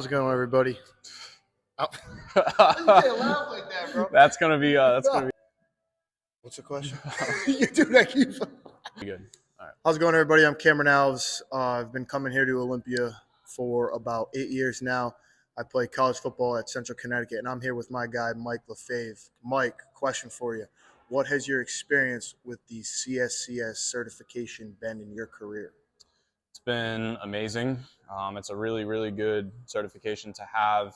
How's it going, everybody? Oh. You can't laugh like that, bro. That's gonna be. What's the question? You do that. Keep Good. All right. How's it going, everybody? I'm Cameron Alves. I've been coming here to Olympia for about 8 years now. I play college football at Central Connecticut, and I'm here with my guy, Mike LaFave. Mike, question for you. What has your experience with the CSCS certification been in your career? It's been amazing. It's a really, really good certification to have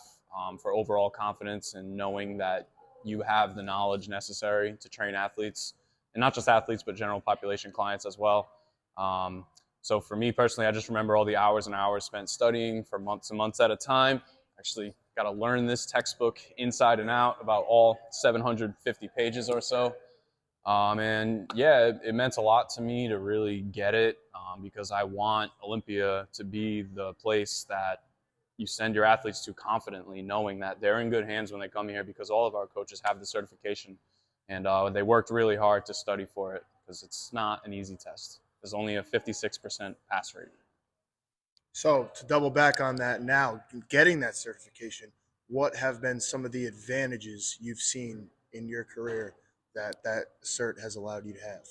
for overall confidence and knowing that you have the knowledge necessary to train athletes, and not just athletes, but general population clients as well. So for me personally, I just remember all the hours and hours spent studying for months and months at a time. Actually got to learn this textbook inside and out, about all 750 pages or so. And yeah, it meant a lot to me to really get it because I want Olympia to be the place that you send your athletes to confidently, knowing that they're in good hands when they come here, because all of our coaches have the certification, and they worked really hard to study for it, because it's not an easy test. There's only a 56% pass rate. So to double back on that now, getting that certification, what have been some of the advantages you've seen in your career that cert has allowed you to have?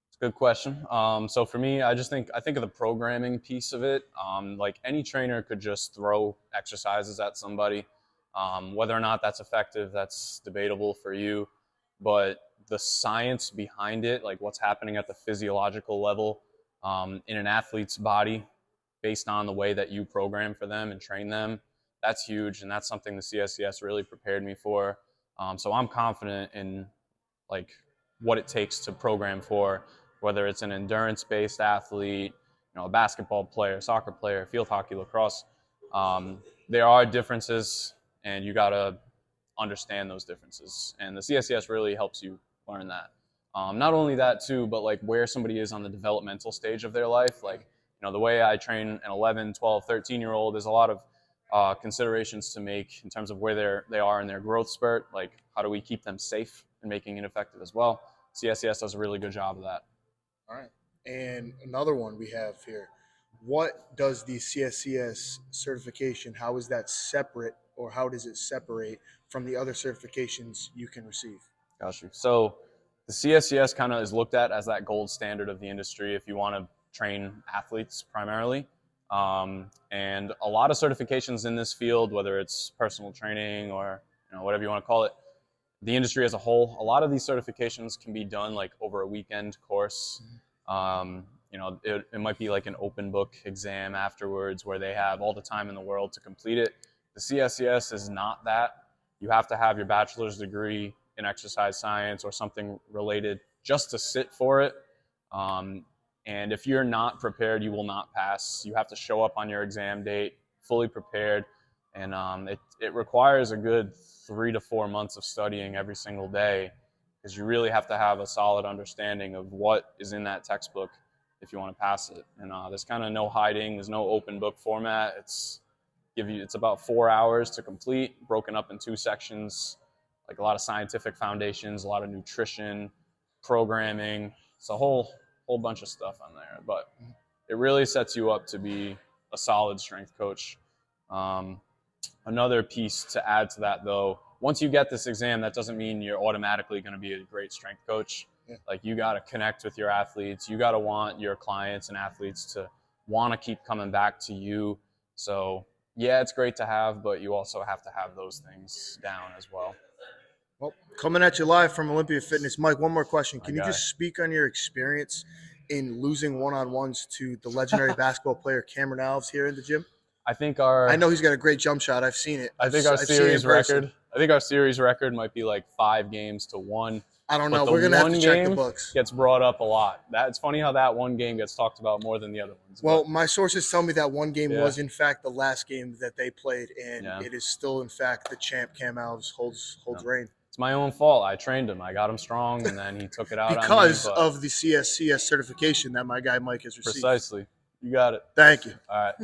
It's a good question. So for me, I think of the programming piece of it. Like any trainer could just throw exercises at somebody. Whether or not that's effective, that's debatable for you. But the science behind it, like what's happening at the physiological level in an athlete's body based on the way that you program for them and train them, that's huge. And that's something the CSCS really prepared me for. So I'm confident in like what it takes to program for, whether it's an endurance-based athlete, a basketball player, soccer player, field hockey, lacrosse. There are differences, and you gotta understand those differences. And the CSCS really helps you learn that. Not only that too, but like where somebody is on the developmental stage of their life. Like, the way I train an 11, 12, 13-year-old, there's a lot of considerations to make in terms of where they are in their growth spurt. Like, how do we keep them safe and making it effective as well? CSCS does a really good job of that. All right. And another one we have here. What does the CSCS certification, how is that separate, or how does it separate from the other certifications you can receive? Got you. So the CSCS kind of is looked at as that gold standard of the industry if you want to train athletes primarily. And a lot of certifications in this field, whether it's personal training or whatever you want to call it, the industry as a whole, a lot of these certifications can be done like over a weekend course. It might be like an open book exam afterwards where they have all the time in the world to complete it. The CSCS is not that. You have to have your bachelor's degree in exercise science or something related just to sit for it. And if you're not prepared, you will not pass. You have to show up on your exam date fully prepared. And it requires a good 3 to 4 months of studying every single day, because you really have to have a solid understanding of what is in that textbook if you want to pass it. And there's kind of no hiding. There's no open book format. It's about 4 hours to complete, broken up in 2 sections, like a lot of scientific foundations, a lot of nutrition, programming. It's a whole bunch of stuff on there, but it really sets you up to be a solid strength coach. Another piece to add to that, though, once you get this exam, that doesn't mean you're automatically going to be a great strength coach. Yeah. Like, you got to connect with your athletes. You got to want your clients and athletes to want to keep coming back to you. So yeah, it's great to have, but you also have to have those things down as well. Well, coming at you live from Olympia Fitness, Mike, one more question. Can you just speak on your experience in losing one-on-ones to the legendary basketball player Cameron Alves here in the gym? I know he's got a great jump shot. I've seen it. I think our series record might be like 5 games to 1. I don't know. We're going to have to check the books. Gets brought up a lot. It's funny how that one game gets talked about more than the other ones. Well, my sources tell me that one game was, in fact, the last game that they played, and it is still, in fact, the champ Cam Alves holds reign. It's my own fault. I trained him. I got him strong, and then he took it out because on me. Of the CSCS certification that my guy Mike has received. Precisely. You got it. Thank you. All right.